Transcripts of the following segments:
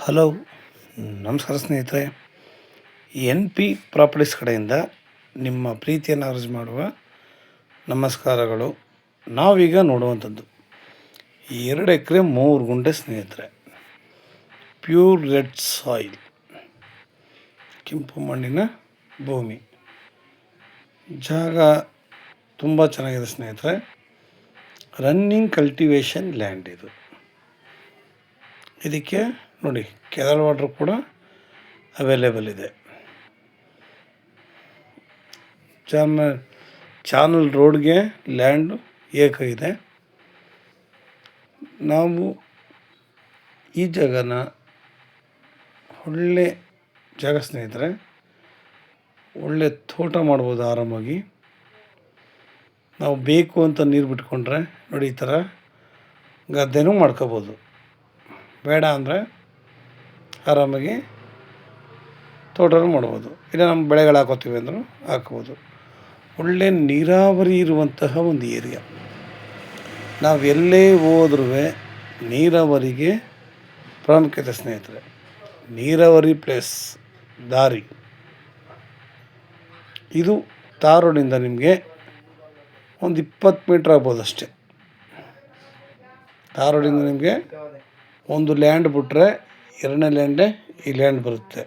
Hello, ನಮಸ್ಕಾರ ಸ್ನೇಹಿತರೆ. N P properties ಕಡೆಯಿಂದ ನಿಮ್ಮ ಪ್ರೀತಿಯನ್ನು ಅರ್ಜಿ ಮಾಡುವ ನಮಸ್ಕಾರಗಳು. ನಾವೀಗ ನೋಡುವಂಥದ್ದು 2 ಎಕರೆ 3 ಗುಂಟೆ ಸ್ನೇಹಿತರೆ, ಪ್ಯೂರ್ ರೆಡ್ ಸಾಯಿಲ್, ಕೆಂಪು ಮಣ್ಣಿನ ಭೂಮಿ. ಜಾಗ ತುಂಬ ಚೆನ್ನಾಗಿದೆ ಸ್ನೇಹಿತರೆ. ರನ್ನಿಂಗ್ ಕಲ್ಟಿವೇಷನ್ ಲ್ಯಾಂಡ್ ಇದು. ಇದಕ್ಕೆ ನೋಡಿ, ಕೆನಲ್ ವಾಟ್ರ್ ಕೂಡ ಅವೈಲೇಬಲ್ ಇದೆ. ಚಾನಲ್ ರೋಡ್ಗೆ ಲ್ಯಾಂಡು ಏಕಾಗಿದೆ. ನಾವು ಈ ಜಾಗನ ಒಳ್ಳೆ ಜಾಗ ಸ್ನೇಹಿತರೆ, ಒಳ್ಳೆ ತೋಟ ಮಾಡ್ಬೋದು ಆರಾಮಾಗಿ. ನಾವು ಬೇಕು ಅಂತ ನೀರು ಬಿಟ್ಕೊಂಡ್ರೆ ನೋಡಿ, ಈ ಥರ ಗದ್ದೆನೂ ಮಾಡ್ಕೋಬೋದು. ಬೇಡ ಅಂದರೆ ಆರಾಮಾಗಿ ತೋಟನೂ ಮಾಡ್ಬೋದು. ಇಲ್ಲ ನಮ್ಮ ಬೆಳೆಗಳು ಹಾಕೋತೀವಿ ಅಂದರೂ ಹಾಕ್ಬೋದು. ಒಳ್ಳೆ ನೀರಾವರಿ ಇರುವಂತಹ ಒಂದು ಏರಿಯಾ. ನಾವು ಎಲ್ಲೇ ಹೋದ್ರೂ ನೀರಾವರಿಗೆ ಪ್ರಾಮುಖ್ಯತೆ ಸ್ನೇಹಿತರೆ. ನೀರಾವರಿ ಪ್ಲೇಸ್ ದಾರಿ ಇದು. ತಾರೋಡಿಂದ ನಿಮಗೆ ಒಂದು 20 ಮೀಟ್ರ್ ಆಗ್ಬೋದು ಅಷ್ಟೇ. ತಾರೋಡಿಂದ ನಿಮಗೆ ಒಂದು ಲ್ಯಾಂಡ್ ಬಿಟ್ಟರೆ 2ನೇ ಲ್ಯಾಂಡೇ ಈ ಲ್ಯಾಂಡ್ ಬರುತ್ತೆ.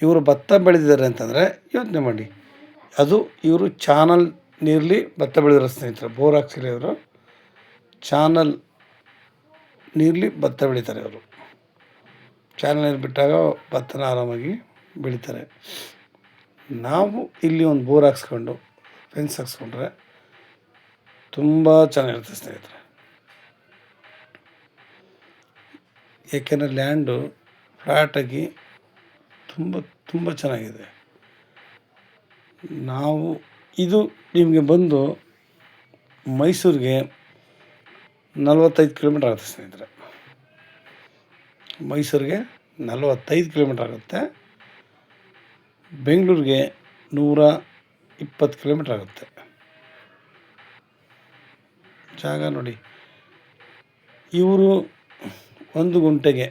ಇವರು ಭತ್ತ ಬೆಳೆದಿದ್ದಾರೆ ಅಂತಂದರೆ ಯೋಚನೆ ಮಾಡಿ, ಅದು ಇವರು ಚಾನಲ್ ನೀರಲ್ಲಿ ಭತ್ತ ಬೆಳೆದಿರೋ ಸ್ನೇಹಿತರೆ. ಬೋರ್ ಹಾಕ್ಸಿಲ್ಲ ಇವರು, ಚಾನಲ್ ನೀರಲ್ಲಿ ಭತ್ತ ಬೆಳೀತಾರೆ ಇವರು. ಚಾನಲ್ ನೀರು ಬಿಟ್ಟಾಗ ಭತ್ತನ ಆರಾಮಾಗಿ ಬೆಳೀತಾರೆ. ನಾವು ಇಲ್ಲಿ ಒಂದು ಬೋರ್ ಹಾಕ್ಸ್ಕೊಂಡು ಫೆನ್ಸ್ ಹಾಕ್ಸ್ಕೊಂಡ್ರೆ ತುಂಬ ಚೆನ್ನಾಗಿರುತ್ತೆ ಸ್ನೇಹಿತರೆ. ಏಕೆಂದರೆ ಲ್ಯಾಂಡು ಫ್ಲ್ಯಾಟಾಗಿ ತುಂಬ ಚೆನ್ನಾಗಿದೆ. ನಾವು ಇದು ನಿಮಗೆ ಬಂದು ಮೈಸೂರಿಗೆ 45 ಕಿಲೋಮೀಟ್ರ್ ಆಗುತ್ತೆ ಸ್ನೇಹಿತರೆ. ಮೈಸೂರಿಗೆ 45 ಕಿಲೋಮೀಟ್ರ್ ಆಗುತ್ತೆ. ಬೆಂಗಳೂರಿಗೆ 120 ಕಿಲೋಮೀಟ್ರ್ ಆಗುತ್ತೆ. ಜಾಗ ನೋಡಿ, ಇವರು 1 ಗುಂಟೆಗೆ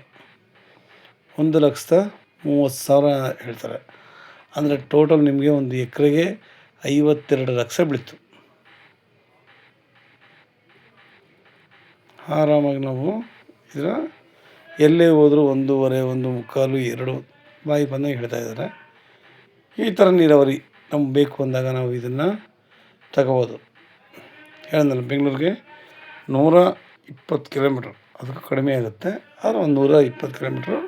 1,30,000 ಹೇಳ್ತಾರೆ. ಅಂದರೆ ಟೋಟಲ್ ನಿಮಗೆ ಒಂದು ಎಕರೆಗೆ 52 ಲಕ್ಷ ಬೀಳ್ತು. ಆರಾಮಾಗಿ ನಾವು ಇದರ ಎಲ್ಲೇ ಹೋದರೂ 1.5, 1.25, 2 ಬಾಯಿ ಬಂದಾಗ ಹೇಳ್ತಾ ಇದ್ದಾರೆ. ಈ ಥರ ನೀರಾವರಿ ನಮ್ಗೆ ಬೇಕು ಅಂದಾಗ ನಾವು ಇದನ್ನು ತಗೋಬೋದು. ಹೇಳಿದ್ನಲ್ಲ, ಬೆಂಗಳೂರಿಗೆ 120 ಕಿಲೋಮೀಟ್ರ್, ಅದಕ್ಕೂ ಕಡಿಮೆ ಆಗುತ್ತೆ. ಆದರೆ ಒಂದು 120 ಕಿಲೋಮೀಟ್ರು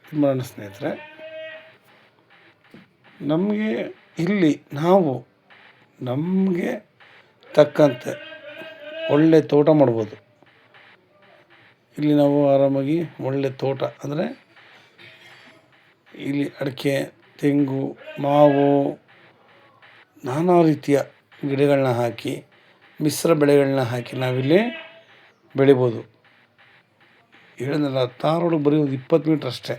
ಇದು ಮಾಡೋಣ ಸ್ನೇಹಿತರೆ. ನಮಗೆ ಇಲ್ಲಿ ನಾವು ನಮಗೆ ತಕ್ಕಂತೆ ಒಳ್ಳೆ ತೋಟ ಮಾಡ್ಬೋದು. ಇಲ್ಲಿ ನಾವು ಆರಾಮಾಗಿ ಒಳ್ಳೆ ತೋಟ ಅಂದರೆ ಇಲ್ಲಿ ಅಡಿಕೆ, ತೆಂಗು, ಮಾವು, ನಾನಾ ರೀತಿಯ ಗಿಡಗಳನ್ನ ಹಾಕಿ, ಮಿಶ್ರ ಬೆಳೆಗಳನ್ನ ಹಾಕಿ ನಾವಿಲ್ಲಿ ಬೆಳಿಬೋದು. ಹೇಳಿದ್ನಲ್ಲ, ತಾರೋಡು ಬರೀ ಒಂದು 20 ಮೀಟ್ರ್ ಅಷ್ಟೇ.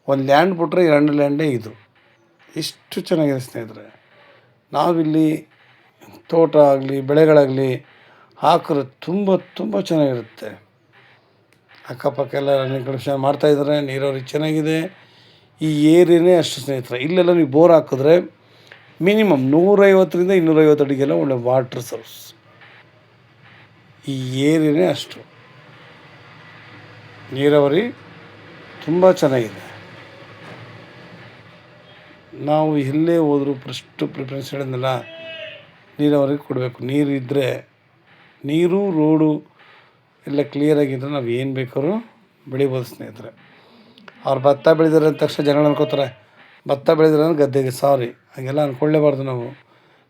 ಒಂದು ಲ್ಯಾಂಡ್ ಬಿಟ್ಟರೆ 2 ಲ್ಯಾಂಡೇ ಇದು. ಎಷ್ಟು ಚೆನ್ನಾಗಿದೆ ಸ್ನೇಹಿತರೆ. ನಾವಿಲ್ಲಿ ತೋಟ ಆಗಲಿ ಬೆಳೆಗಳಾಗಲಿ ಹಾಕಿದ್ರೆ ತುಂಬ ಚೆನ್ನಾಗಿರುತ್ತೆ. ಅಕ್ಕಪಕ್ಕ ಎಲ್ಲ ರನ್ನಿಂಗ್ ಕಲೆಕ್ಷನ್ ಮಾಡ್ತಾಯಿದ್ದಾರೆ. ನೀರಾವರಿ ಚೆನ್ನಾಗಿದೆ. ಈ ಏರಿಯಾನೇ ಅಷ್ಟು ಸ್ನೇಹಿತರೆ. ಇಲ್ಲೆಲ್ಲ ನೀವು ಬೋರ್ ಹಾಕಿದ್ರೆ ಮಿನಿಮಮ್ 150ರಿಂದ 250 ಅಡಿಗೆಲ್ಲ ಒಳ್ಳೆ ವಾಟ್ರ್ ಸೋರ್ಸ್. ಈ ಏರಿಯಾನೇ ಅಷ್ಟು ನೀರಾವರಿ ತುಂಬ ಚೆನ್ನಾಗಿದೆ. ನಾವು ಎಲ್ಲೇ ಹೋದರೂ ಫಸ್ಟು ಪ್ರಿಫರೆನ್ಸ್ ಹೇಳಿದ್ನಲ್ಲ, ನೀರಾವರಿಗೆ ಕೊಡಬೇಕು. ನೀರು ಇದ್ದರೆ, ನೀರು ರೋಡು ಎಲ್ಲ ಕ್ಲಿಯರಾಗಿದ್ದರೆ ನಾವು ಏನು ಬೇಕಾದ್ರೂ ಬೆಳಿಬೋದು ಸ್ನೇಹಿತರೆ. ಅವ್ರು ಭತ್ತ ಬೆಳೆದಿರೋ ಅಂದ ತಕ್ಷಣ ಜನಗಳು ಅನ್ಕೋತಾರೆ ಭತ್ತ ಬೆಳೆದಿರೋ ಗದ್ದೆಗೆ. ಹಾಗೆಲ್ಲ ಅಂದ್ಕೊಳ್ಳೇಬಾರ್ದು ನಾವು.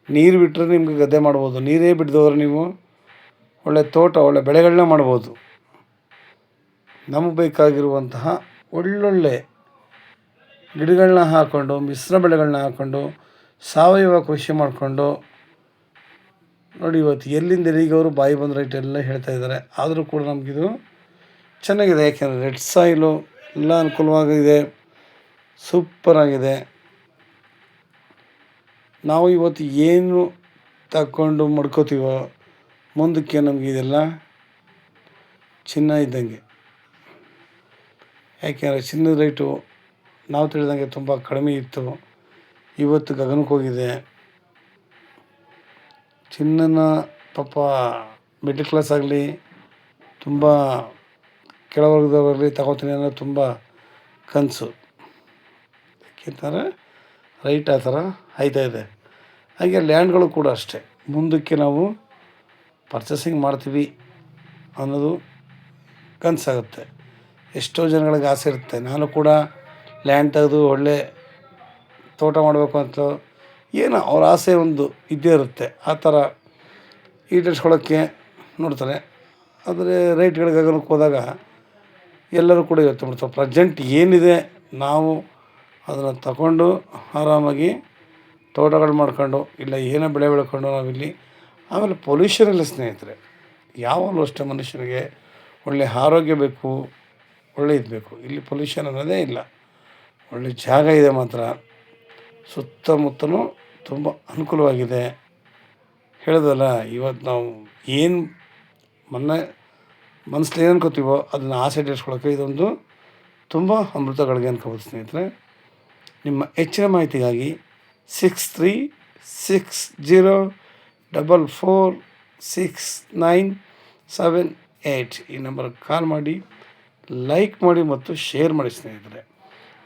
ನೀರು ಬಿಟ್ಟರೆ ನಿಮಗೆ ಗದ್ದೆ ಮಾಡ್ಬೋದು. ನೀರೇ ಬಿಡ್ದವ್ರೆ ನೀವು ಒಳ್ಳೆ ತೋಟ, ಒಳ್ಳೆ ಬೆಳೆಗಳನ್ನ ಮಾಡ್ಬೋದು. ನಮಗೆ ಬೇಕಾಗಿರುವಂತಹ ಒಳ್ಳೊಳ್ಳೆ ಗಿಡಗಳನ್ನ ಹಾಕ್ಕೊಂಡು, ಮಿಶ್ರ ಬೆಳೆಗಳನ್ನ ಹಾಕ್ಕೊಂಡು, ಸಾವಯವ ಕೃಷಿ ಮಾಡಿಕೊಂಡು ನೋಡಿ. ಇವತ್ತು ಎಲ್ಲಿಂದ ಎಲ್ಲಿಗೆ ಅವರು ಬಾಯಿ ಬಂದ ರೈಟ್ ಎಲ್ಲ ಹೇಳ್ತಾ ಇದ್ದಾರೆ. ಆದರೂ ಕೂಡ ನಮಗಿದು ಚೆನ್ನಾಗಿದೆ. ಯಾಕೆಂದರೆ ರೆಡ್ ಸಾಯಿಲು ಎಲ್ಲ ಅನುಕೂಲವಾಗಿದೆ, ಸೂಪರಾಗಿದೆ. ನಾವು ಇವತ್ತು ಏನು ತಗೊಂಡು ಮಡ್ಕೋತೀವೋ ಮುಂದಕ್ಕೆ ನಮಗೆ ಇದೆಲ್ಲ ಚಿನ್ನ ಇದ್ದಂಗೆ. ಯಾಕೆಂದರೆ ಚಿನ್ನದ ರೇಟು ನಾವು ತಿಳಿದಂಗೆ ತುಂಬ ಕಡಿಮೆ ಇತ್ತು, ಇವತ್ತು ಗಗನಕ್ಕೆ ಹೋಗಿದೆ. ಚಿನ್ನನ ಪಾಪ ಮಿಡ್ಲ್ ಕ್ಲಾಸ್ ಆಗಲಿ, ತುಂಬ ಕೆಳವರ್ಗದವರಾಗಲಿ ತಗೋತೀನಿ ಅನ್ನೋದು ತುಂಬ ಕನಸು. ಯಾಕೆಂತಾರೆ ರೈಟ್ ಆ ಥರ ಆಯ್ತಾ ಇದೆ. ಹಾಗೆ ಲ್ಯಾಂಡ್ಗಳು ಕೂಡ ಅಷ್ಟೇ, ಮುಂದಕ್ಕೆ ನಾವು ಪರ್ಚೇಸಿಂಗ್ ಮಾಡ್ತೀವಿ ಅನ್ನೋದು ಕನಸಾಗುತ್ತೆ. ಎಷ್ಟೋ ಜನಗಳಿಗೆ ಆಸೆ ಇರುತ್ತೆ, ನಾನು ಕೂಡ ಲ್ಯಾಂಡ್ ತೆಗೆದು ಒಳ್ಳೆ ತೋಟ ಮಾಡಬೇಕು ಅಂತ ಏನೋ ಅವ್ರ ಆಸೆ ಒಂದು ಇದ್ದೇ ಇರುತ್ತೆ. ಆ ಥರ ಈಡೇರಿಸ್ಕೊಳ್ಳೋಕ್ಕೆ ನೋಡ್ತಾರೆ. ಆದರೆ ರೇಟ್ಗಳು ಗಗನಕ್ಕೆ ಹೋದಾಗ ಎಲ್ಲರೂ ಕೂಡ ಯೋಚನೆ ಮಾಡ್ತಾರೆ. ಪ್ರೆಸೆಂಟ್ ಏನಿದೆ ನಾವು ಅದನ್ನು ತಗೊಂಡು ಆರಾಮಾಗಿ ತೋಟಗಳು ಮಾಡ್ಕೊಂಡು ಇಲ್ಲ ಏನೋ ಬೆಳೆ ಬೆಳ್ಕೊಂಡು ನಾವಿಲ್ಲಿ. ಆಮೇಲೆ ಪೊಲ್ಯೂಷನ್ ಇಲ್ಲ ಸ್ನೇಹಿತರೆ. ಯಾವಾಗಲೂ ಅಷ್ಟೇ ಮನುಷ್ಯನಿಗೆ ಒಳ್ಳೆಯ ಆರೋಗ್ಯ ಬೇಕು, ಒಳ್ಳೆ ಇದು ಬೇಕು. ಇಲ್ಲಿ ಪೊಲ್ಯೂಷನ್ ಅನ್ನೋದೇ ಇಲ್ಲ. ಒಳ್ಳೆ ಜಾಗ ಇದೆ ಮಾತ್ರ, ಸುತ್ತಮುತ್ತಲೂ ತುಂಬ ಅನುಕೂಲವಾಗಿದೆ. ಹೇಳಿದ್ವಲ್ಲ, ಇವತ್ತು ನಾವು ಏನು ಮನಸ್ಸಲ್ಲಿ ಏನು ಅನ್ಕೋತೀವೋ ಅದನ್ನು ಆಸೆ ಈಡೇರಿಸ್ಕೊಳ್ಳೋಕ್ಕೆ ಇದೊಂದು ತುಂಬ ಅಮೃತಗಳಿಗೆ ಅನ್ಕೋಬೋದು ಸ್ನೇಹಿತರೆ. ನಿಮ್ಮ ಹೆಚ್ಚಿನ ಮಾಹಿತಿಗಾಗಿ 6360446978 ಈ ನಂಬರ್ಗೆ ಕಾಲ್ ಮಾಡಿ, ಲೈಕ್ ಮಾಡಿ ಮತ್ತು ಶೇರ್ ಮಾಡಿ ಸ್ನೇಹಿತರೆ.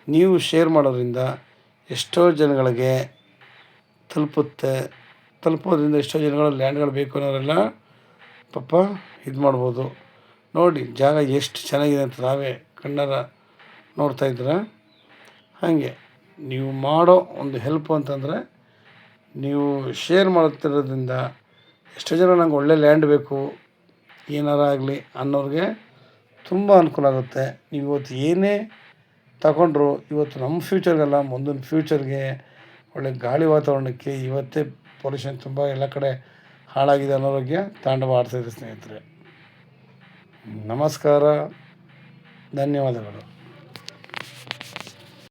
ನೀವು ಶೇರ್ ಮಾಡೋದ್ರಿಂದ ಎಷ್ಟೋ ಜನಗಳಿಗೆ ತಲುಪೋದ್ರಿಂದ ಎಷ್ಟೋ ಜನಗಳು ಲ್ಯಾಂಡ್ಗಳು ಬೇಕು ಅನ್ನೋರೆಲ್ಲ ಪಾಪ ಇದು ಮಾಡ್ಬೋದು. ನೋಡಿ ಜಾಗ ಎಷ್ಟು ಚೆನ್ನಾಗಿದೆ ಅಂತ ನಾವೇ ಕಣ್ಣಾರ ನೋಡ್ತಾಯಿದ್ದೀರ. ಹಾಗೆ ನೀವು ಮಾಡೋ ಒಂದು ಹೆಲ್ಪ್ ಅಂತಂದರೆ, ನೀವು ಶೇರ್ ಮಾಡ್ತಿರೋದ್ರಿಂದ ಎಷ್ಟೋ ಜನ ನಂಗೆ ಒಳ್ಳೆ ಲ್ಯಾಂಡ್ ಬೇಕು ಏನಾರ ಆಗಲಿ ಅನ್ನೋರಿಗೆ ತುಂಬ ಅನುಕೂಲ ಆಗುತ್ತೆ. ನೀವು ಇವತ್ತು ಏನೇ ತಗೊಂಡ್ರು ಇವತ್ತು ನಮ್ಮ ಫ್ಯೂಚರ್ಗಲ್ಲ, ಮುಂದಿನ ಫ್ಯೂಚರ್ಗೆ ಒಳ್ಳೆ ಗಾಳಿ ವಾತಾವರಣಕ್ಕೆ. ಇವತ್ತೇ ಪೊಲ್ಯೂಷನ್ ತುಂಬ ಎಲ್ಲ ಕಡೆ ಹಾಳಾಗಿದೆ, ಅನಾರೋಗ್ಯ ತಾಂಡವ ಆಡ್ತಾಯಿದೆ ಸ್ನೇಹಿತರೆ. ನಮಸ್ಕಾರ, ಧನ್ಯವಾದಗಳು.